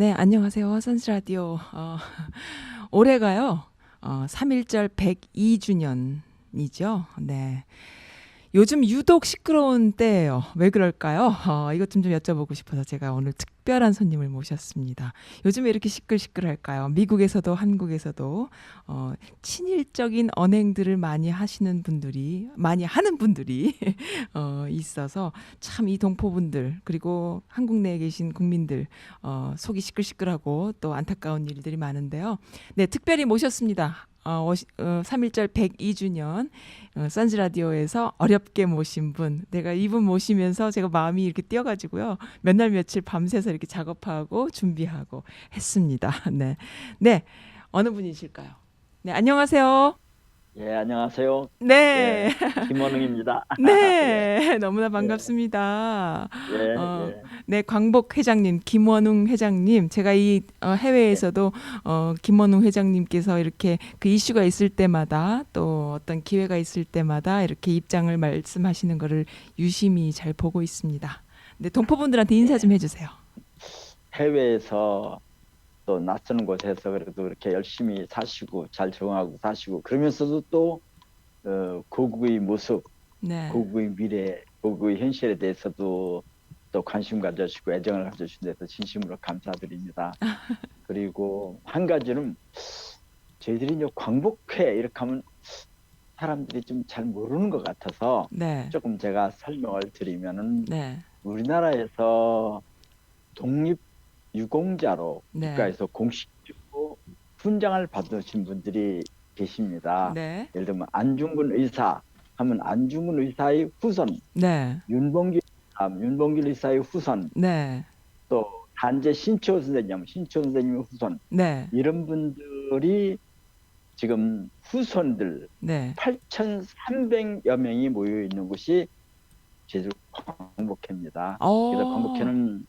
네, 안녕하세요. 선즈라디오. 올해가요, 3.1절 102주년이죠. 네. 요즘 유독 시끄러운 때예요. 왜 그럴까요? 이것 좀 여쭤보고 싶어서 제가 오늘 특별한 손님을 모셨습니다. 요즘에 이렇게 시끌시끌할까요? 미국에서도 한국에서도 친일적인 언행들을 많이 하시는 분들이, 많이 하는 분들이 있어서 참 이 동포분들 그리고 한국 내에 계신 국민들 속이 시끌시끌하고 또 안타까운 일들이 많은데요. 네, 특별히 모셨습니다. 3.1절 102주년 선즈 라디오에서 어렵게 모신 분, 내가 이분 모시면서 제가 마음이 이렇게 뛰어가지고요. 몇 날 며칠 밤새서 이렇게 작업하고 준비하고 했습니다. 네, 네, 어느 분이실까요? 네, 안녕하세요. 예, 안녕하세요. 네, 예, 김원웅입니다. 예, 네, 너무나 예, 반갑습니다. 예, 어, 예, 네, 광복 회장님, 김원웅 회장님, 제가 이 예, 해외에서도 김원웅 회장님께서 이렇게 그 이슈가 있을 때마다 또 어떤 기회가 있을 때마다 이렇게 입장을 말씀하시는 거를 유심히 잘 보고 있습니다. 네, 동포분들한테 인사 좀 예. 해주세요. 해외에서 또 낯선 곳에서 그래도 이렇게 열심히 사시고 잘 적응하고 사시고 그러면서도 또 고국의 모습, 네, 고국의 미래, 고국의 현실에 대해서도 또 관심 가져주시고 애정을 가져주신 데서 진심으로 감사드립니다. 그리고 한 가지는 저희들이 이제 광복회 이렇게 하면 사람들이 좀 잘 모르는 것 같아서 네, 조금 제가 설명을 드리면은 네, 우리나라에서 독립유공자로 네, 국가에서 공식적으로 훈장을 받으신 분들이 계십니다. 네, 예를 들면 안중근 의사 하면 안중근 의사의 후손, 네, 윤봉길 의사의 후손, 네, 또 단재 신초 선생님, 신초 선생님의 후손 네, 이런 분들이 지금 후손들 네. 8,300여 명이 모여 있는 곳이 제주 광복회입니다. 그래서 어, 광복회는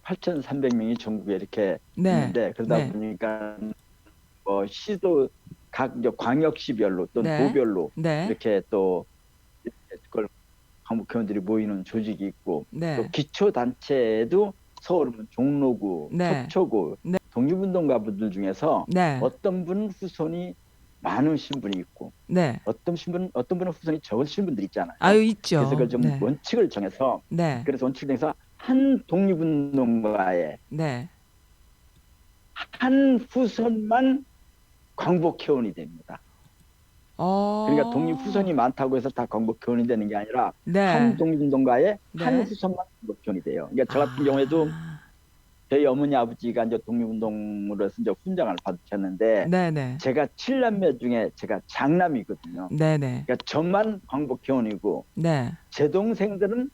8,300명이 전국에 이렇게 네, 있는데 그러다 네, 보니까 뭐 시도 각 이제 광역시별로 또는 네, 도별로 네, 이렇게 또 그걸 광복회원들이 모이는 조직이 있고 또 네, 기초 단체에도 서울은 종로구, 네, 서초구 네, 독립운동가분들 중에서 네, 어떤 분은 후손이 많으신 분이 있고 네. 어떤 분은 후손이 적으신 분들이 있잖아요. 아유, 그래서 있죠. 그걸 좀 네, 원칙을 정해서 네, 그래서 원칙을 정해서 한 독립운동가의 네. 한 후손만 광복회원이 됩니다. 그러니까 독립 어, 후손이 많다고 해서 다 광복회원이 되는 게 아니라 한 네, 독립운동가의 한 네. 후손만 광복회원이 돼요. 그러니까 저 같은 경우에도 아, 저희 어머니 아버지가 이제 독립운동으로서 이제 훈장을 받으셨는데 네네, 제가 칠남매 중에 제가 장남이거든요. 네네, 그러니까 저만 광복회원이고 네, 제 동생들은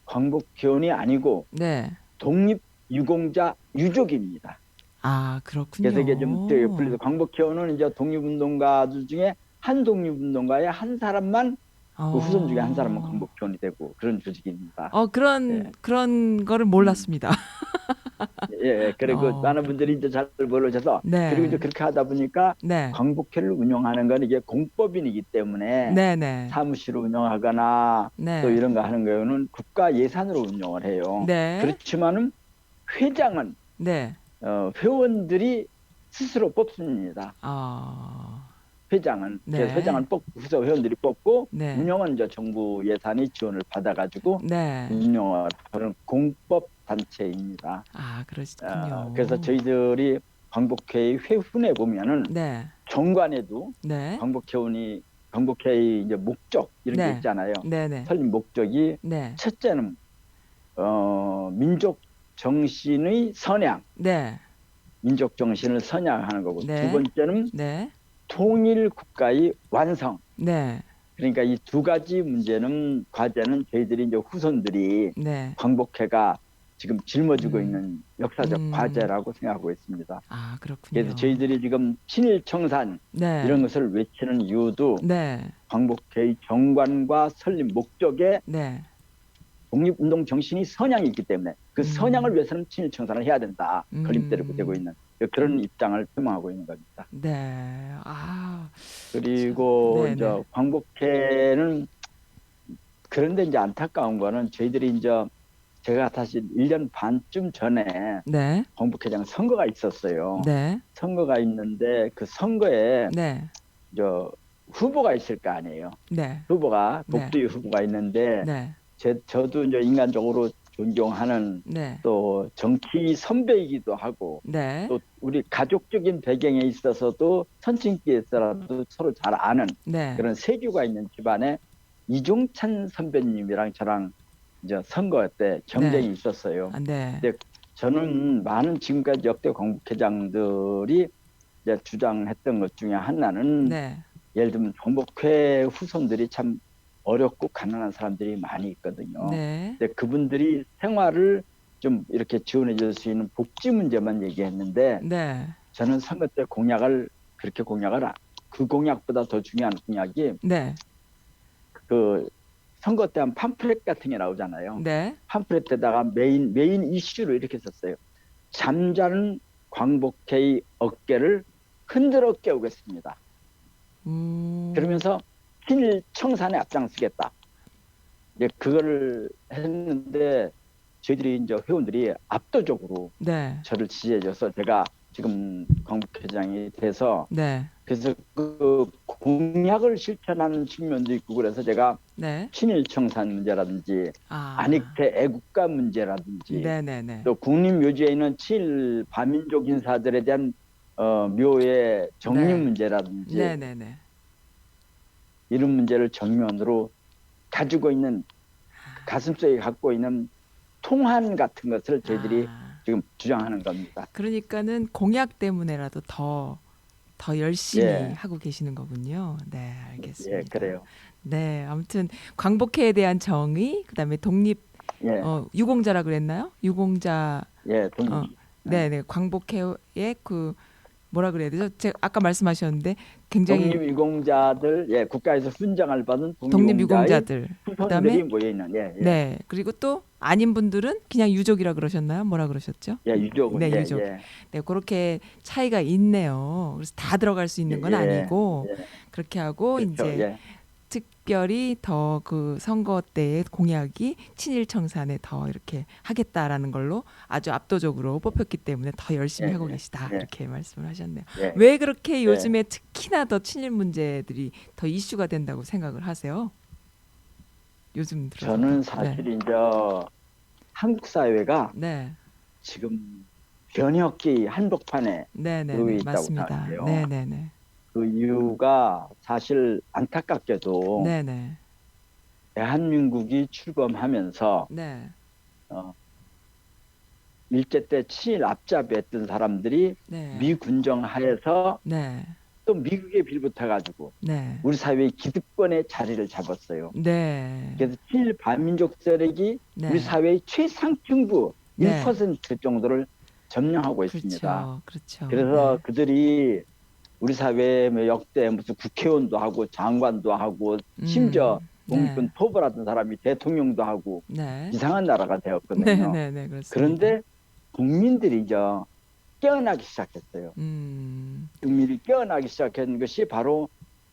광복회원이 아니고 네. 독립유공자 유족입니다. 아, 그래서 이게 좀 그렇군요. 풀려서 광복회원은 이제 독립운동가들 중에 한 독립운동가의 한 사람만 그 후손 중에 한 사람은 어, 광복회원이 되고 그런 조직입니다. 예, 그런 거를 음, 몰랐습니다. 예, 예. 그리고 많은 분들이 그렇군요. 이제 잘 모르셔서 그리고 이제 네, 그렇게 하다 보니까 네, 광복회를 운영하는 건 이게 공법인이기 때문에 네네, 사무실을 운영하거나 또 네, 이런 거 하는 경우는 국가 예산으로 운영을 해요. 네, 그렇지만은 회장은 네. 회원들이 스스로 뽑습니다. 어, 회장은 그래서 네, 회장은 뽑고 회원들이 뽑고 네, 운영은 이제 정부 예산이 지원을 받아가지고 네. 운영을 하는 공법 단체입니다. 아, 그래서 그러시군요. 저희들이 광복회의 회훈에 보면은 네, 정관에도 네, 광복회원이 광복회의 이제 목적 이런 게 네, 있잖아요. 네, 네, 설립 목적이 네, 첫째는 민족 정신의 선양, 네, 민족 정신을 선양하는 거고 두 네, 번째는 네, 통일 국가의 완성. 네, 그러니까 이 두 가지 문제는 과제는 저희들이 이제 후손들이 네. 광복회가 지금 짊어지고 음, 있는 역사적 음, 과제라고 생각하고 있습니다. 아, 그래서 그렇군요. 저희들이 지금 친일 청산 네, 이런 것을 외치는 이유도 네, 광복회의 정관과 설립 목적에 네, 독립운동 정신이 선양이 있기 때문에 그 선양을 음, 위해서는 친일 청산을 해야 된다. 걸림돌이 되고 음, 있는 그런 입장을 표명하고 있는 겁니다. 네, 아, 참, 그리고 네, 이제 네, 광복회는 그런데 이제 안타까운 거는 저희들이 이제 제가 사실 1년 반쯤 전에 네. 경북회장 선거가 있었어요. 네. 선거가 있는데 그 선거에 네. 저 후보가 있을 거 아니에요. 네. 후보가 네. 복두의 후보가 있는데 네. 저도 이제 인간적으로 존경하는 네. 또 정치 선배이기도 하고 네. 또 우리 가족적인 배경에 있어서도 선친기에서라도 서로 잘 아는 네. 그런 세교가 있는 집안에 이종찬 선배님이랑 저랑 이제 선거 때 네. 경쟁이 있었어요. 아, 네. 근데 저는 많은 지금까지 역대 광복회장들이 이제 주장했던 것 중에 하나는 네. 예를 들면 경복회 후손들이 참 어렵고 가난한 사람들이 많이 있거든요. 네. 근데 그분들이 생활을 좀 이렇게 지원해 줄 수 있는 복지 문제만 얘기했는데 네. 저는 선거 때 공약을 그렇게 공약을 그 공약보다 더 중요한 공약이 네. 그 선거 때 한 팜플렛 같은 게 나오잖아요. 네. 팜플렛에다가 메인 이슈로 이렇게 썼어요. 잠자는 광복회의 어깨를 흔들어 깨우겠습니다. 그러면서 친일 청산에 앞장서겠다. 이제 그거를 했는데 저희들이 이제 회원들이 압도적으로 네. 저를 지지해줘서 제가 지금 광복회장이 돼서 네. 그래서 그 공약을 실천하는 측면도 있고 그래서 제가 네. 친일 청산 문제라든지 아. 안익태 애국가 문제라든지 네네네. 또 국립묘지에 있는 친일 반민족 인사들에 대한 묘의 정리 네. 문제라든지 네네네. 이런 문제를 정면으로 가지고 있는 가슴속에 갖고 있는 통한 같은 것을 저희들이 아. 지금 주장하는 겁니다. 그러니까는 공약 때문에라도 더 열심히 예, 하고 계시는 거군요. 네, 예, 알겠습니다. 그래요. 네, 아무튼 광복회에 대한 정의, 그다음에 독립 예, 유공자라 그랬나요? 유공자 예, 어, 독립. 네, 네. 광복회의 그 뭐라 그래야 되죠? 제가 아까 말씀하셨는데 굉장히 독립유공자들, 예, 국가에서 훈장을 받은 독립 독립유공자의 유공자들. 그다음에 후손들이 모여 있는, 예, 예, 네. 그리고 또 아닌 분들은 그냥 유족이라 그러셨나요? 뭐라 그러셨죠? 예, 유족은, 네, 예, 유족. 예, 네, 그렇게 차이가 있네요. 그래서 다 들어갈 수 예, 있는 건 예, 아니고 예, 그렇게 하고 그렇죠, 이제 예, 특별히 더 그 선거 때의 공약이 친일 청산에 더 이렇게 하겠다라는 걸로 아주 압도적으로 뽑혔기 때문에 더 열심히 예, 하고 예, 계시다 예, 이렇게 말씀을 하셨네요. 예, 왜 그렇게 예. 요즘에 특히나 더 친일 문제들이 더 이슈가 된다고 생각을 하세요? 요즘 들어서도. 저는 네, 사실 이제 한국 사회가 네, 지금 변혁기 한복판에 네, 네, 네, 놓여 있다고 맞습니다. 생각해요. 네, 네, 네, 그 이유가 사실 안타깝게도 네, 네, 대한민국이 출범하면서 네, 어, 일제 때 친일 앞잡이했던 사람들이 네, 미군정 하에서 네, 또 미국에 빌붙어 가지고 네, 우리 사회의 기득권의 자리를 잡았어요. 네, 그래서 친일 반민족 세력이 우리 네, 사회의 최상층부 네, 1% 정도를 점령하고 있습니다. 그렇죠, 그렇죠. 그래서 네, 그들이 우리 사회에 뭐 역대 무슨 국회의원도 하고 장관도 하고 심지어 네, 독립군 토벌하던 사람이 대통령도 하고 네, 이상한 나라가 네, 되었거든요. 네, 네, 그렇습니다. 그런데 국민들이 이제 깨어나기 시작했어요. 국민이 깨어나기 시작한 것이 바로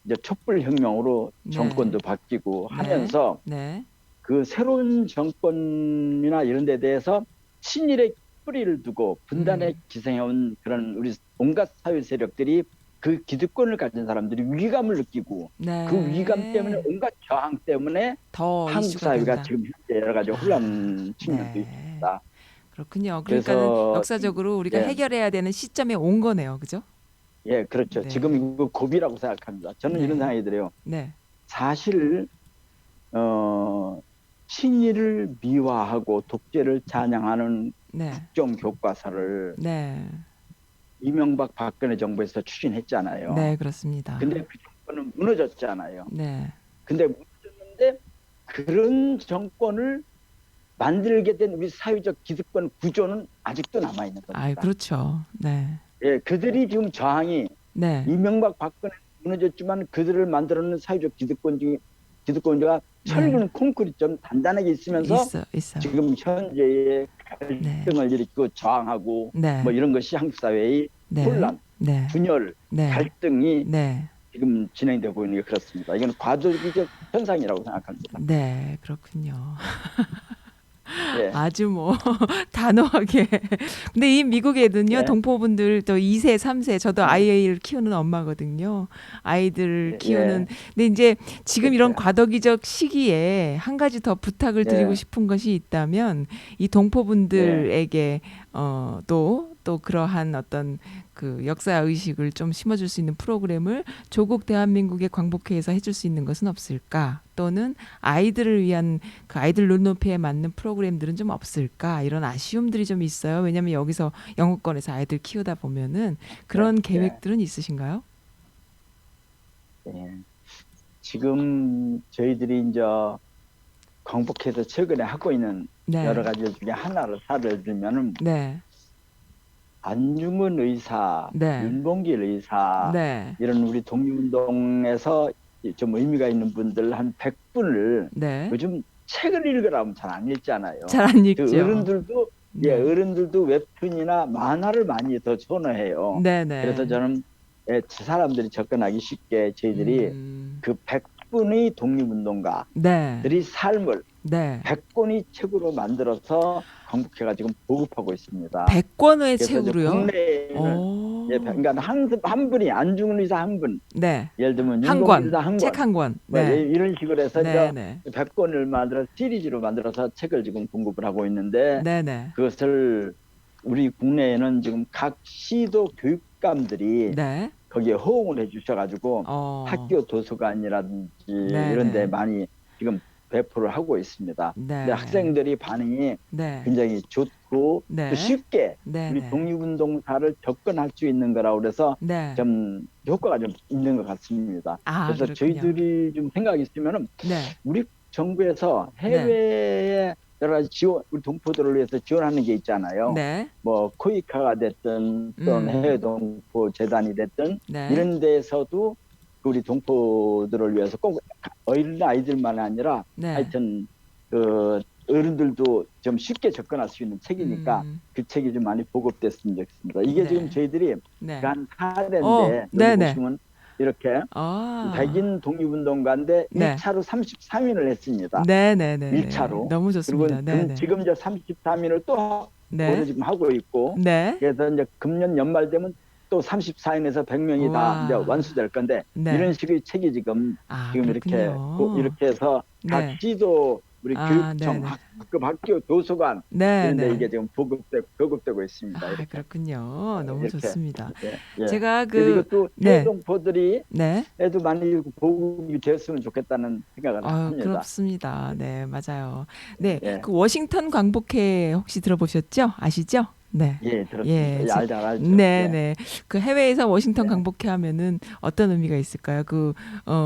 이제 촛불혁명으로 네, 정권도 바뀌고 네, 하면서 네, 그 새로운 정권이나 이런 데 대해서 친일의 뿌리를 두고 분단에 음, 기생해온 그런 우리 온갖 사회 세력들이 그 기득권을 가진 사람들이 위기감을 느끼고 그 위기감 때문에 네, 온갖 저항 때문에 더 한국 이슈가 사회가 된다. 지금 현재 여러 가지 아, 혼란 측면도 네, 있습니다. 그렇군요. 그러니까는 그래서 역사적으로 우리가 예, 해결해야 되는 시점에 온 거네요, 그죠? 예, 그렇죠. 지금 네, 이거 고비라고 생각합니다. 저는 이런 네, 생각이 들어요. 네, 사실 친일을 미화하고 독재를 찬양하는 네, 국정 교과서를 네, 이명박 박근혜 정부에서 추진했잖아요. 네, 그렇습니다. 근데 그 정권은 무너졌잖아요. 네, 근데 무너졌는데 그런 정권을 만들게 된 우리 사회적 기득권 구조는 아직도 남아 있는 아, 겁니다. 그렇죠. 네, 예, 그들이 지금 저항이 네, 이명박 박근혜 무너졌지만 그들을 만들어놓은 사회적 기득권주가 네, 철근 콘크리트처럼 단단하게 있으면서 있어요. 지금 현재의 네, 갈등을 일으키고 저항하고 뭐 네, 이런 것이 한국 사회의 네, 혼란, 네, 분열, 네, 갈등이 네, 지금 진행되고 있는 게 그렇습니다. 이건 과도기적 현상이라고 생각합니다. 네, 그렇군요. 예, 아주 뭐 단호하게. 근데 이 미국에는요, 예, 동포분들 또 2세, 3세, 저도 아이를 키우는 엄마거든요. 아이들 예, 키우는. 예, 근데 이제 지금 이런 그렇죠. 과도기적 시기에 한 가지 더 부탁을 드리고 예, 싶은 것이 있다면 이 네, 동포분들에게 또 그러한 어떤 그 역사 의식을 좀 심어줄 수 있는 프로그램을 조국 대한민국의 광복회에서 해줄 수 있는 것은 없을까? 또는 아이들을 위한 그 아이들 눈높이에 맞는 프로그램들은 좀 없을까? 이런 아쉬움들이 좀 있어요. 왜냐하면 여기서 영어권에서 아이들 키우다 보면은 네, 그런 예, 계획들은 있으신가요? 예. 지금 저희들이 이제 광복해서 최근에 하고 있는 여러 네, 가지 중에 하나를 사례를 들면은 네, 안중근 의사, 네, 윤봉길 의사 네, 이런 우리 독립운동에서 좀 의미가 있는 분들 한 100분을 네. 요즘 책을 읽으라면 잘 안 읽잖아요. 잘 안 그 읽죠. 어른들도 네, 어른들도 웹툰이나 만화를 많이 더 선호해요. 네, 그래서 네. 저는 사람들이 접근하기 쉽게 저희들이 음, 그 100분의 독립운동가들의 네, 삶을 네. 100권의 책으로 만들어서 광복회가 지금 보급하고 있습니다. 100권의 그래서 이제 책으로요? 국내에는 오, 그러니까 한 분이 안중근 의사 한 분, 네. 예를 들면 한 윤봉길 권, 의사 한 책 권, 한 권. 뭐 네, 이런 식으로 해서 네, 이제 네, 100권을 만들어 시리즈로 만들어서 책을 지금 공급을 하고 있는데 네, 네, 그것을 우리 국내에는 지금 각 시도 교육감들이 네. 거기에 호응을 해주셔가지고 어, 학교 도서관이라든지 네, 이런 데 네, 많이 지금 배포를 하고 있습니다. 근데 네, 학생들이 반응이 네, 굉장히 좋고 또 네, 쉽게 네, 우리 네, 독립운동사를 접근할 수 있는 거라고 그래서 네. 좀 효과가 좀 있는 것 같습니다. 아, 그래서 그렇군요. 저희들이 좀 생각이 있으면은 네, 우리 정부에서 네, 해외에 여러 가지 지원, 우리 동포들을 위해서 지원하는 게 있잖아요. 네, 뭐 코이카가 됐든 또는 해외 음, 동포 재단이 됐든 네, 이런 데에서도 우리 동포들을 위해서 꼭 어린 아이들만 아니라 네, 하여튼 그 어른들도 좀 쉽게 접근할 수 있는 책이니까 음, 그 책이 좀 많이 보급됐으면 좋겠습니다. 이게 지금 네, 저희들이 네. 한 사례인데 여기 네, 네. 보시면 이렇게 아, 백인 독립운동가인데 네, 1차로 33인을 했습니다. 네, 네, 네, 네. 1차로. 너무 그리고 좋습니다. 네, 네, 지금 이제 33인을 또 올해 네, 지금 하고 있고 네. 그래서 이제 금년 연말 되면 또 34인에서 100명이 다 이제 와, 완수될 건데 네. 이런 식의 책이 지금 아, 지금 그렇군요. 이렇게 해서 각 네. 시도 우리 아, 네, 교육청 네. 학급 학교 도서관 네, 이런 데 네. 이게 지금 보급되고 있습니다. 아, 이렇게 그렇군요. 너무 이렇게 좋습니다. 예, 예. 제가 그래서 그, 이것도 해외 네, 동포들이 네. 애도 많이 보급이 되었으면 좋겠다는 생각을 합니다. 그렇습니다. 네, 맞아요. 네, 예, 그 워싱턴 광복회 혹시 들어보셨죠? 아시죠? 네. 예, 들었습니다. 예, 예, 잘 알죠. 네, 예, 네. 그 해외에서 워싱턴 예, 광복회 하면은 어떤 의미가 있을까요?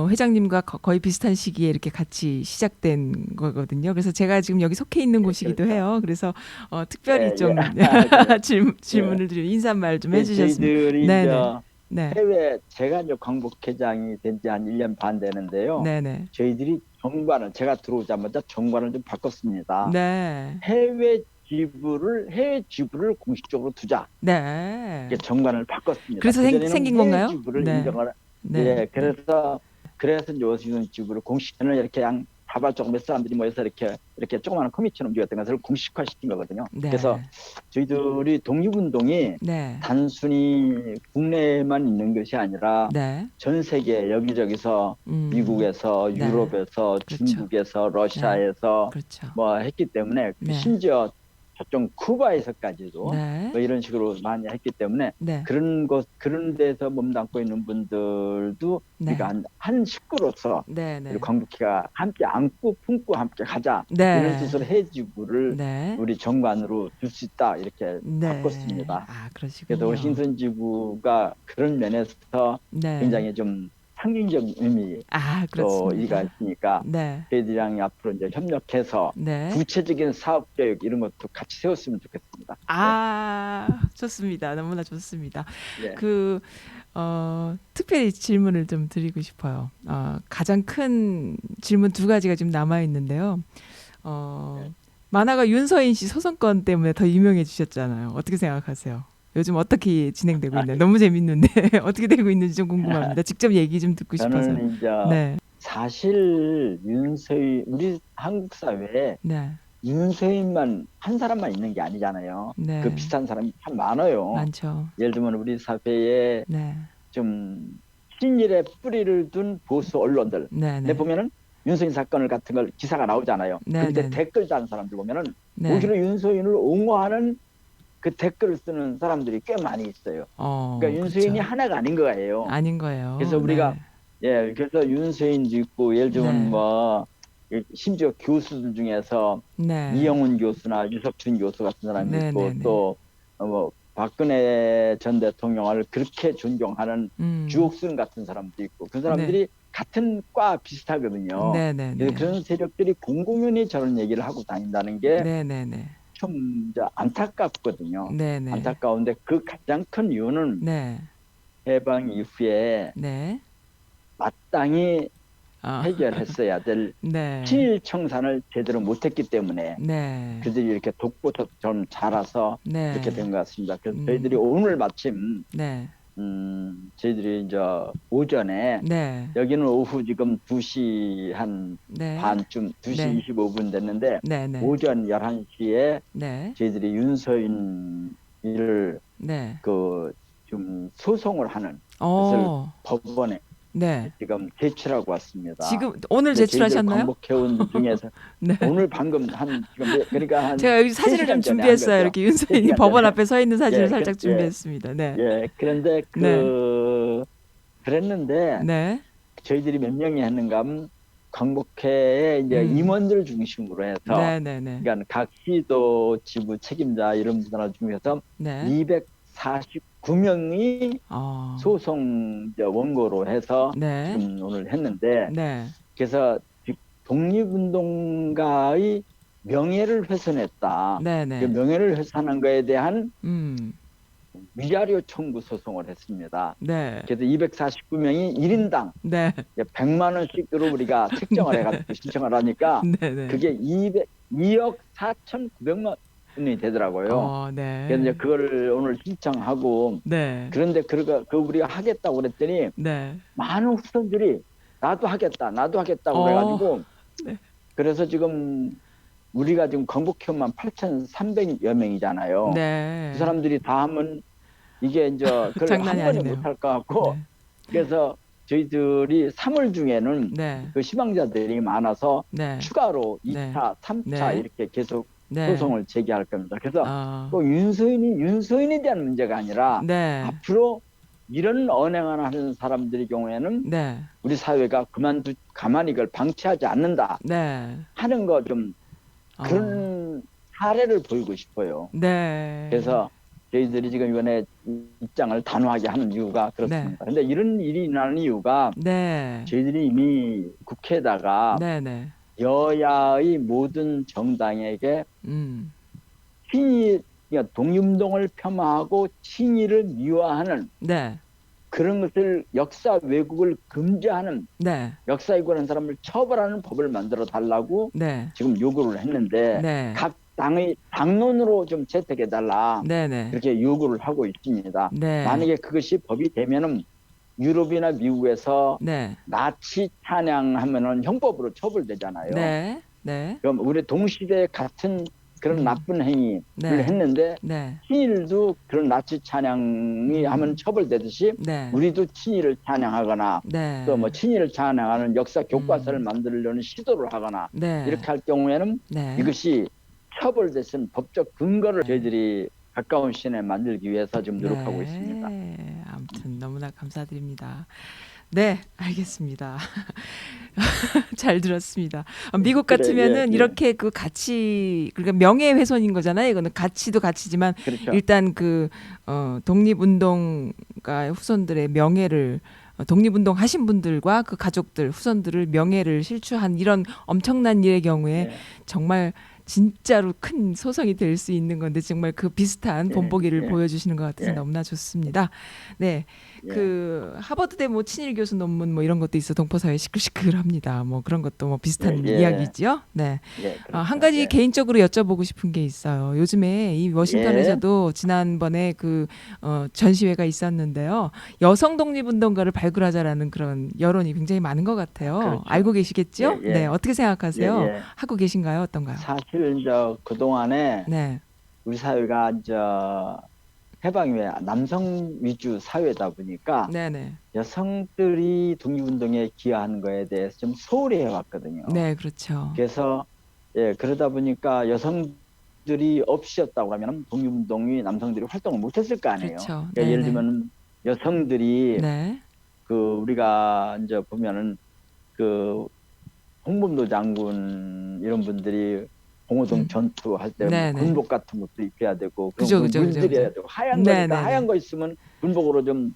회장님과 거의 비슷한 시기에 이렇게 같이 시작된 거거든요. 그래서 제가 지금 여기 속해 있는 예, 곳이기도 그렇죠. 해요. 그래서 특별히 예, 예, 좀 그래. 예. 질문을 드리면 인사말 좀 그 해주셨으면. 저희들이 이제 네네. 네. 제가 이제 광복회장이 된 지 한 1년 반 되는데요. 네네. 저희들이 제가 들어오자마자 정관을 좀 바꿨습니다. 네. 해외 지부를 공식적으로 두자. 네. 이렇게 정관을 바꿨습니다. 그래서 그전에는 생긴 해외 건가요? 지부를 네. 인정을, 네. 예, 네. 그래서 이제 워싱턴 지부를 공식화는 이렇게 양 자발적 몇 사람들이 모여서 이렇게 조그마한 커미처럼 움직였던 것을 공식화시킨 거거든요. 그래서 네. 저희들이 독립운동이 네. 단순히 국내에만 있는 것이 아니라 네. 전 세계 여기저기서 미국에서 네. 유럽에서 그렇죠. 중국에서 네. 러시아에서 그렇죠. 뭐 했기 때문에 네. 심지어 저쪽 쿠바에서까지도 네. 뭐 이런 식으로 많이 했기 때문에 네. 그런 데서 몸담고 있는 분들도 우리가 네. 한 식구로서 네. 우리 네. 광복회가 함께 안고 품고 함께 가자 이런 네. 뜻으로 해지부를 네. 우리 정관으로 줄 수 있다 이렇게 네. 바꿨습니다. 아, 그래서 그러시군요. 워싱턴 지부가 그런 면에서 네. 굉장히 좀 상징적 의미 아, 또 이가 그렇습니다. 있으니까 네. 저희들이랑 앞으로 이제 협력해서 네. 구체적인 사업 계획 이런 것도 같이 세웠으면 좋겠습니다. 예, 아, 좋습니다. 너무나 좋습니다. 예, 그, 특별히 질문을 좀 드리고 싶어요. 가장 큰 질문 두 가지가 지금 남아 있는데요. 예. 만화가 윤서인 씨 소송건 때문에 더 유명해지셨잖아요. 어떻게 생각하세요? 요즘 어떻게 진행되고 있나요? 너무 재밌는데 어떻게 되고 있는지 좀 궁금합니다. 직접 얘기 좀 듣고 싶어서. 저는 이제 네, 사실 우리 한국 사회에 네, 윤서인만 한 사람만 있는 게 아니잖아요. 네. 그 비슷한 사람이 참 많아요. 많죠. 예를 들면 우리 사회에 네. 좀 친일의 뿌리를 둔 보수 언론들. 네, 근데 네. 보면은 윤서인 사건 같은 걸 기사가 나오잖아요. 네, 그때 네, 네. 댓글 다는 사람들 보면은 네. 오히려 윤서인을 옹호하는 그 댓글을 쓰는 사람들이 꽤 많이 있어요. 그러니까 윤서인이 그쵸. 하나가 아닌 거예요. 아닌 그래서 거예요. 우리가 네. 그래서 윤서인도 있고 예를 들면 네. 뭐 심지어 교수들 중에서 네. 이영훈 교수나 유석준 교수 같은 사람이 네, 있고 네, 네. 또 뭐 박근혜 전 대통령을 그렇게 존경하는 주옥순 같은 사람도 있고 그 네. 사람들이 같은 과 비슷하거든요. 네, 네, 그래서 네. 그런 세력들이 공공연히 저런 얘기를 하고 다닌다는 게 네, 네, 네. 좀 안타깝거든요. 네, 네. 안타까운데 그 가장 큰 이유는 네. 해방 이후에 네. 마땅히 아. 해결했어야 될 네. 친일 청산을 제대로 못했기 때문에 네. 그들이 이렇게 독보적처럼 자라서 네. 이렇게 된 것 같습니다. 그래서 저희들이 오늘 마침 네. 저희들이 이제 오전에 네. 여기는 오후 지금 2시 한 네. 반쯤 2시 네. 25분 됐는데 네, 네. 오전 11시에 네. 저희들이 윤서인을 네. 좀 소송을 하는 것을 어. 법원에 네. 지금 제출하고 왔습니다. 지금 오늘 근데 저희들 제출하셨나요? 광복회원 중에서 네. 오늘 방금 한 지금 그러니까 한 제가 여기 사진을 좀 3시간 전에 한 준비했어요. 거죠. 이렇게 윤서인이 3시간 법원 전에. 앞에 서 있는 사진을 예, 살짝 준비했습니다. 네. 그런데 네. 그랬는데 네. 저희들이 몇 명이 했는가 하면 광복회에 이제 임원들 중심으로 해서 네, 네, 네. 그러니까 각 시도 지부 책임자 이런 분들 중에서 네. 249명이 소송 이제 원고로 해서 네. 지금 오늘 했는데 네. 그래서 독립운동가의 명예를 훼손했다. 네, 네. 그 명예를 훼손한 거에 대한 위자료 청구 소송을 했습니다. 네. 그래서 249명이 1인당 네. 100만 원씩으로 우리가 책정을 해가지고 신청을 하니까 네, 네. 그게 2억 4,900만 원이 되더라고요. 네. 그래서 이제 그걸 오늘 신청하고 네. 그런데 우리가 하겠다고 그랬더니 네. 많은 후손들이 나도 하겠다고 그래가지고 네. 그래서 지금 우리가 지금 광복회원만 8,300여 명이잖아요. 네. 그 사람들이 다 하면 이게 이제 그걸 장난이 한 번에 아니네요. 못할 것 같고 네. 그래서 저희들이 3월 중에는 네. 그 희망자들이 많아서 네. 추가로 네. 2차, 3차 네. 이렇게 계속 네. 소송을 제기할 겁니다. 그래서 꼭 윤서인에 대한 문제가 아니라 네. 앞으로 이런 언행을 하는 사람들의 경우에는 네. 우리 사회가 가만히 이걸 방치하지 않는다 네. 하는 거 좀 그런 사례를 보이고 싶어요. 네. 그래서 저희들이 지금 이번에 입장을 단호하게 하는 이유가 그렇습니다. 그런데 이런 일이 일어나는 이유가 네. 저희들이 이미 국회에다가 네, 네. 여야의 모든 정당에게 친일, 그러니까 독립운동을 폄하하고 친일을 미화하는 네. 그런 것을 역사 왜곡을 금지하는 네. 역사 왜곡하는 사람을 처벌하는 법을 만들어 달라고 네. 지금 요구를 했는데 네. 각 당의 당론으로 좀 채택해 달라 네, 네. 그렇게 요구를 하고 있습니다. 네. 만약에 그것이 법이 되면은 유럽이나 미국에서 네. 나치 찬양하면은 형법으로 처벌되잖아요. 네. 네. 그럼 우리 동시대에 같은 그런 나쁜 행위를 네. 했는데 네. 친일도 그런 나치 찬양이 하면 처벌되듯이 네. 우리도 친일을 찬양하거나 네. 또 뭐 친일을 찬양하는 역사 교과서를 만들려는 시도를 하거나 네. 이렇게 할 경우에는 네. 이것이 처벌됐은 법적 근거를 저희들이 가까운 시간에 만들기 위해서 지금 노력하고 있습니다. 아무튼 너무나 감사드립니다. 네, 알겠습니다. 잘 들었습니다. 미국 같으면은 이렇게 그 가치, 그러니까 명예훼손인 거잖아요. 이거는 가치도 가치지만 그렇죠. 일단 독립운동가 후손들의 명예를 독립운동 하신 분들과 그 가족들, 후손들을 명예를 실추한 이런 엄청난 일의 경우에 정말 진짜로 큰 소송이 될 수 있는 건데 정말 그 비슷한 본보기를 보여주시는 것 같아서 너무나 좋습니다. 네. 그 하버드대 뭐 친일 교수 논문 뭐 이런 것도 있어 동포사회 시끌시끌합니다. 뭐 그런 것도 뭐 비슷한 이야기죠. 네. 한 가지 개인적으로 여쭤보고 싶은 게 있어요. 요즘에 이 워싱턴에서도 지난번에 전시회가 있었는데요. 여성 독립운동가를 발굴하자라는 그런 여론이 굉장히 많은 것 같아요. 그렇죠. 알고 계시겠죠? 네. 어떻게 생각하세요? 하고 계신가요? 어떤가요? 사실 그 동안에 네. 우리 사회가 해방 이후에 남성 위주 사회다 보니까 네네. 여성들이 독립운동에 기여하는 거에 대해서 좀 소홀히 해왔거든요. 네, 그렇죠. 그래서 예, 그러다 보니까 여성들이 없이였다고 하면 독립운동이 남성들이 활동을 못했을 거 아니에요. 그렇죠. 그러니까 예를 네네. 들면 여성들이 네. 우리가 보면은 그 홍범도 장군 이런 분들이 봉오동 음. 전투할 때 뭐 네네. 군복 같은 것도 입혀야 되고 그런 그죠, 거 그죠, 그죠, 그죠. 물들여야 되고 하얀 거니까 하얀 네네네. 거 있으면 군복으로 좀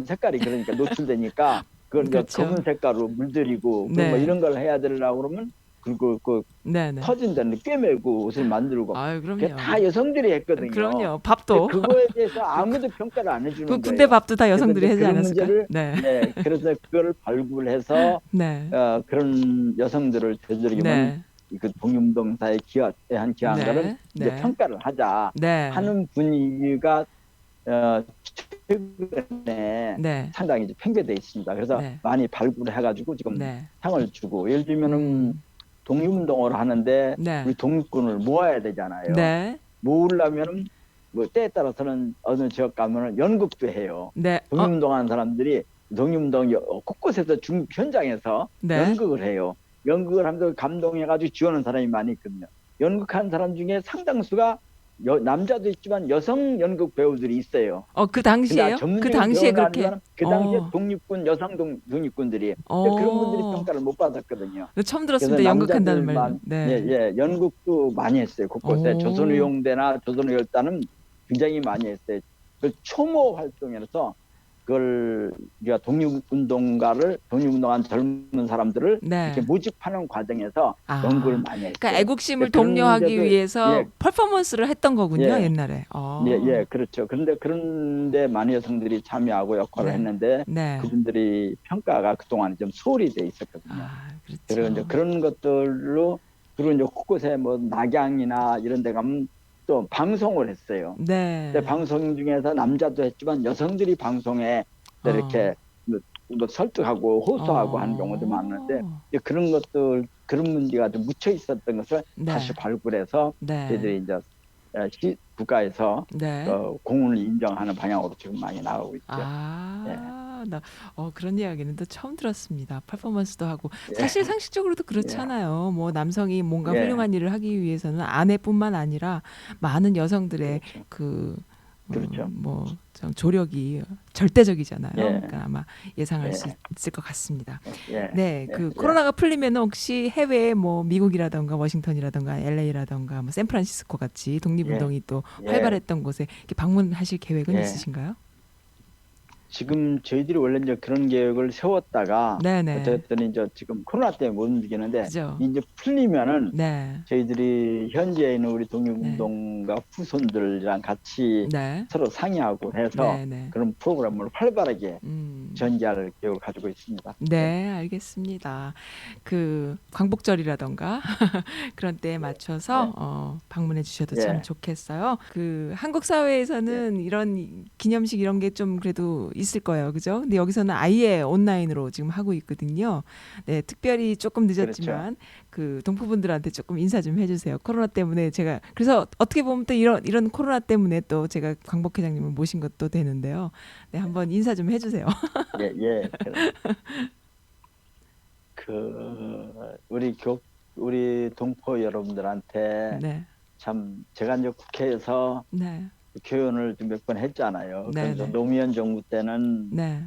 색깔이 그러니까 노출되니까 그걸 그렇죠. 검은 색깔로 물들이고 그뭐 네. 이런 걸 해야 되려고 그러면 그리고 그 네네. 터진 데는 꿰매고 옷을 만들고 아유, 그게 다 그럼요. 여성들이 했거든요. 그럼요. 근데 밥도. 그거에 대해서 그, 그 아무도 평가를 안 그 해주는 군대 거예요. 밥도 다 그래서 여성들이 하지 그런 않았을까요? 문제를 네. 예, 그래서 그걸 발굴해서 네. 그런 여성들을 되도록이면 네. 그 독립운동사에 기여한 거를 네. 이제 네. 평가를 하자 네. 하는 분위기가 어, 최근에 네. 상당히 이제 팽배돼 있습니다. 그래서 네. 많이 발굴해가지고 지금 네. 상을 주고 예를 들면은 음. 독립운동을 하는데 네. 우리 독립군을 모아야 되잖아요. 네. 모으려면은 뭐 때에 따라서는 어느 지역 가면은 연극도 해요. 네. 독립운동하는 사람들이 독립운동 곳곳에서 현장에서 네. 연극을 해요. 연극을 하면서 감동해가지고 지원하는 사람이 많이 있거든요. 연극하는 사람 중에 상당수가 남자도 있지만 여성 연극 배우들이 있어요. 그 근데 당시에요? 그 전문적인 당시에 배우는 그렇게. 아니지만 그 당시에 독립군 여성 독립군들이 근데 그런 분들이 어. 평가를 못 받았거든요. 처음 그래서 들었습니다. 연극한다는 말. 남자들만 예, 네. 예, 연극도 많이 했어요. 곳곳에 오. 조선의용대나 조선의열단은 굉장히 많이 했어요. 그 초모 활동이라서 그걸 우리가 독립운동한 젊은 사람들을 이렇게 네. 모집하는 과정에서 연구를 아. 많이 그러니까 했어요. 애국심을 독려하기 그런데도 위해서 예, 퍼포먼스를 했던 거군요, 예, 옛날에. 예, 예, 그렇죠. 그런데 많은 여성들이 참여하고 역할을 네. 했는데 네. 그분들이 평가가 그동안 좀 소홀히 돼 있었거든요. 아, 그리고 그렇죠. 이제 그런 것들로 그리고 이제 곳곳에 뭐 낙양이나 이런 데 가면 또 방송을 했어요. 근데 네. 방송 중에서 남자도 했지만 여성들이 방송에 또 어. 이렇게 뭐 설득하고 호소하고 하는 경우도 많은데 어. 이제 그런 것들 그런 문제가 좀 묻혀 있었던 것을 다시 네. 발굴해서 네. 저희들이 이제 국가에서 네. 공헌을 인정하는 방향으로 지금 많이 나가고 있죠. 예, 그런 이야기는 또 처음 들었습니다. 퍼포먼스도 하고. 예, 사실 상식적으로도 예, 그렇잖아요. 뭐 남성이 뭔가 예, 훌륭한 일을 하기 위해서는 아내뿐만 아니라 많은 여성들의 그렇죠, 그, 그렇죠. 좀 조력이 절대적이잖아요. 예, 그러니까 아마 예상할 수 예, 있을 것 같습니다. 예, 네, 예, 그 예, 코로나가 풀리면 혹시 해외에 뭐 미국이라던가 워싱턴이라던가 LA라던가 뭐 샌프란시스코 같이 예, 독립운동이 또 예, 활발했던 곳에 이렇게 방문하실 계획은 예. 있으신가요? 지금 저희들이 원래 이제 그런 계획을 세웠다가 네네. 어쨌든 이제 지금 코로나 때문에 못 움직이는데 그죠? 이제 풀리면은 네. 저희들이 현지에 있는 우리 네. 독립운동가 후손들이랑 같이 네. 서로 상의하고 해서 네네. 그런 프로그램을 활발하게 음. 전개할 계획을 가지고 있습니다. 예, 네, 알겠습니다. 그 광복절이라던가 그런 때에 맞춰서 예, 방문해 주셔도 참 예, 좋겠어요. 그 한국 예, 사회에서는 이런 기념식 이런 게 좀 그래도 있을 거예요. 그죠? 근데 여기서는 아예 온라인으로 지금 하고 있거든요. 네, 특별히 조금 그렇죠. 늦었지만 그 동포분들한테 조금 인사 좀 해주세요. 코로나 때문에 제가 그래서 어떻게 보면 또 이런 코로나 때문에 또 제가 광복 회장님을 모신 것도 되는데요. 네, 한번 인사 좀 해주세요. 예, 예. 우리 우리 동포 여러분들한테 네, 참 제가 이제 국회에서 네, 교연을 몇 번 했잖아요. 네, 그래서 네, 노무현 정부 때는 네,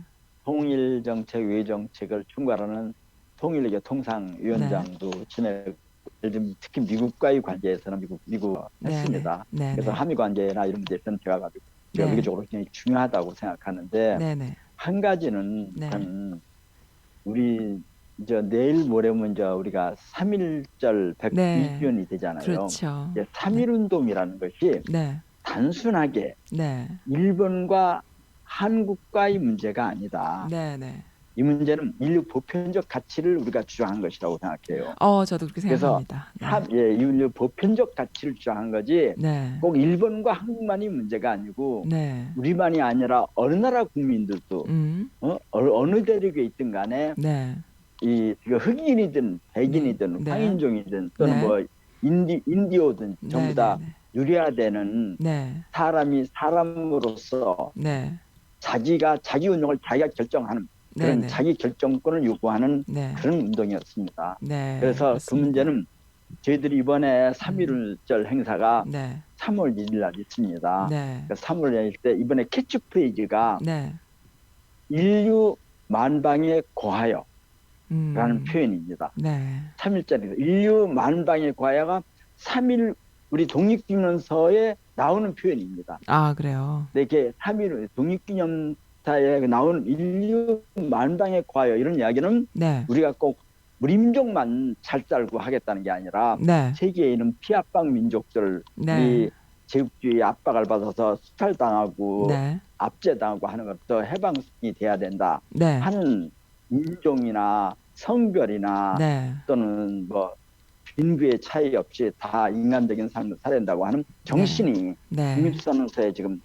통일 정책, 외 정책을 총괄하는 통일외교 네, 통상위원장도 지내고 예를 들면 특히 미국과의 관계에서는 미국 네, 네, 했습니다. 네, 그래서 네, 한미 관계나 이런 데서는 제가 가지고 네, 외교적으로 굉장히 중요하다고 생각하는데 네, 네, 한 가지는 네, 전 우리 이제 내일 모레면 이제 우리가 3.1절 네, 100주년이 되잖아요. 그렇죠. 이제 네, 3.1운동이라는 것이 네, 단순하게 네, 일본과 한국과의 문제가 아니다. 네, 네. 이 문제는 인류 보편적 가치를 우리가 주장한 것이라고 생각해요. 저도 그렇게 그래서 생각합니다. 네, 인류 보편적 가치를 주장한 거지 네, 꼭 일본과 한국만이 문제가 아니고 네, 우리만이 아니라 어느 나라 국민들도 음, 어느 대륙에 있든 간에 네, 이 흑인이든 네, 백인이든 네, 황인종이든 또는 네, 뭐 인디오든 전부 다 네네네. 누려야 되는 네. 사람이 사람으로서 네. 자기 운명을 자기가 결정하는 그런 네네. 자기 결정권을 요구하는 네. 그런 운동이었습니다. 네. 그래서 그 그렇습니다. 문제는 저희들이 이번에 음. 3.1절 행사가 네. 3월 1일 날 있습니다. 네. 3월 1일 때 이번에 캐치프레이즈가 네. 인류 만방에 고하여라는 음. 표현입니다. 네. 3일짜리 인류 만방에 고하여가 3일 우리 독립기념서에 나오는 표현입니다. 아, 그래요. 근데 이게 3일 독립기념사에 나오는 인류 만방에 고하여 이런 이야기는 네. 우리가 꼭 우리 민족만 잘 살고 하겠다는 게 아니라 네. 세계에 있는 피압방 민족들 네. 우리 제국주의 압박을 받아서 수탈당하고 네. 압제당하고 하는 것도 해방이 돼야 된다 네. 하는 인종이나 성별이나 네. 또는 뭐 빈부의 차이 없이 다 인간적인 삶을 살아야 된다고 하는 네. 정신이 네. 독립선언서에 지금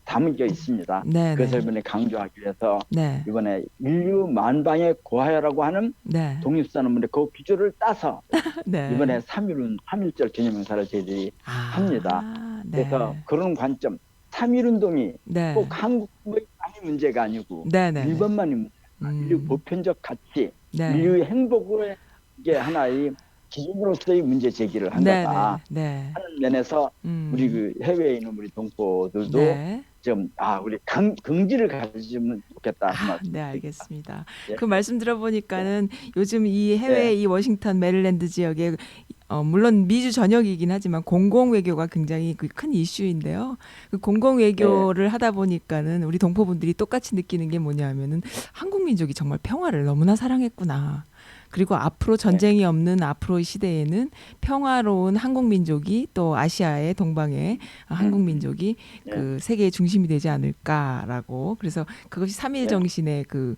담겨 있습니다. 네. 그래서 네. 이번에 강조하기 위해서 네. 이번에 인류 만방에 고하여라고 하는 네. 독립선언문의 그 기조를 따서 네. 이번에 3.1절 기념행사를 저희들이 합니다. 아, 그래서 네. 그런 관점, 3.1운동이 네. 꼭 한국만의 문제가 아니고 네. 네. 네. 일본만의 문제가 인류 보편적 가치, 네. 인류의 행복을 이게 하나의 기준으로서의 문제 제기를 한 네. 거다 네. 하는 면에서 우리 그 해외에 있는 우리 동포들도 네. 좀 우리 긍지를 가지면 좋겠다 그 네, 말씀입니다. 알겠습니다. 예. 그 말씀 들어보니까는 요즘 이 해외 예. 이 워싱턴 메릴랜드 지역에 물론 미주 전역이긴 하지만 공공 외교가 굉장히 그 큰 이슈인데요. 그 공공 외교를 하다 보니까는 우리 동포분들이 똑같이 느끼는 게 뭐냐면은 한국 민족이 정말 평화를 너무나 사랑했구나. 그리고 앞으로 전쟁이 없는 앞으로의 시대에는 평화로운 한국 민족이 또 아시아의 동방의 한국 민족이 그 세계의 중심이 되지 않을까라고. 그래서 그것이 3.1 정신의 그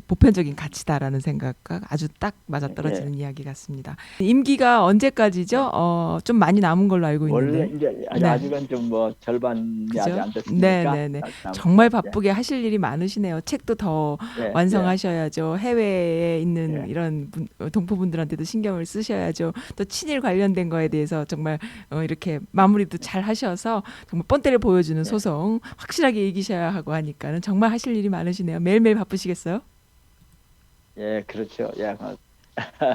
보편적인 가치다라는 생각과 아주 딱 맞아떨어지는 이야기 같습니다. 임기가 언제까지죠? 좀 많이 남은 걸로 알고 원래 있는데. 이제 네. 아직은 좀 뭐 절반이 그죠? 아직 안 됐으니까 네네네. 정말 바쁘게 하실 일이 많으시네요. 책도 더 완성하셔야죠. 해외에 있는 이런 동포분들한테도 신경을 쓰셔야죠. 또 친일 관련된 거에 대해서 정말 이렇게 마무리도 잘 하셔서 정말 본때를 보여주는 소송 확실하게 이기셔야 하고 하니까는 정말 하실 일이 많으시네요. 매일매일 바쁘시겠어요? 예, 그렇죠. 예,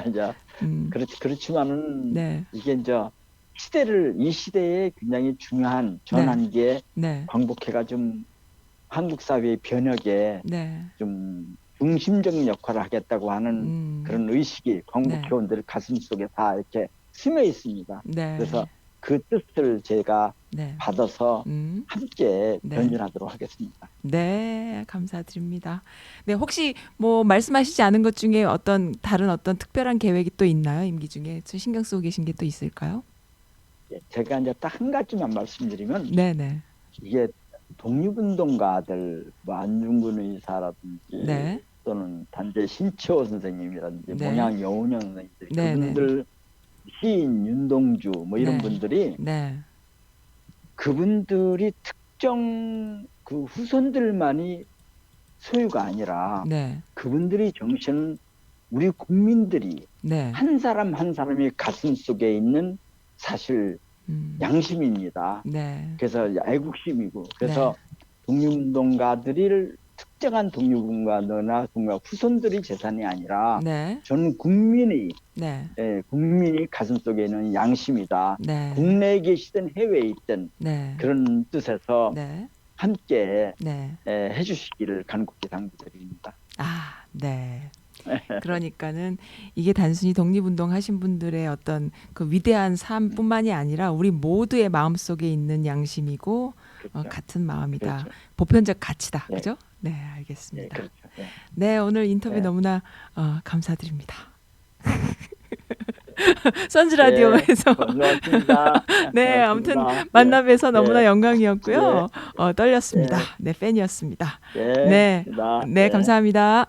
이제 그렇지만은 네. 이게 이제 이 시대에 굉장히 중요한 전환기에 광복회가 좀 한국 사회의 변혁에 좀 중심적인 역할을 하겠다고 하는 그런 의식이 광복회원들 가슴 속에 다 이렇게 스며 있습니다. 그래서 그 뜻을 제가 받아서 함께 변진하도록 하겠습니다. 네, 감사드립니다. 네, 혹시 뭐 말씀하시지 않은 것 중에 다른 어떤 특별한 계획이 또 있나요? 임기 중에 신경 쓰고 계신 게 또 있을까요? 제가 이제 딱 한 가지만 말씀드리면, 네네. 이게 독립운동가들, 뭐 안중근 의사라든지 또는 단재 신채호 선생님이라든지 몽양 여운형 선생님들, 그분들 시인 윤동주 뭐 이런 분들이 그분들이 특정 그 후손들만이 소유가 아니라 그분들의 정신은 우리 국민들이 한 사람 한 사람의 가슴 속에 있는 사실 양심입니다. 그래서 애국심이고 그래서 독립운동가들을 특정한 독립운동가나 후손들의 재산이 아니라 전 국민이 가슴 속에 있는 양심이다. 국내에 계시든 해외에 있든 그런 뜻에서 함께 해주시기를 간곡히 당부드립니다. 아, 네. 그러니까는 이게 단순히 독립운동 하신 분들의 어떤 그 위대한 삶뿐만이 아니라 우리 모두의 마음속에 있는 양심이고 같은 마음이다. 보편적 가치다. 그죠? 네, 알겠습니다. 네, 오늘 인터뷰 너무나 감사드립니다. 선즈 라디오에서 네, 아무튼 만나 뵈서 너무나 영광이었고요. 떨렸습니다. 네, 팬이었습니다. 네, 감사합니다.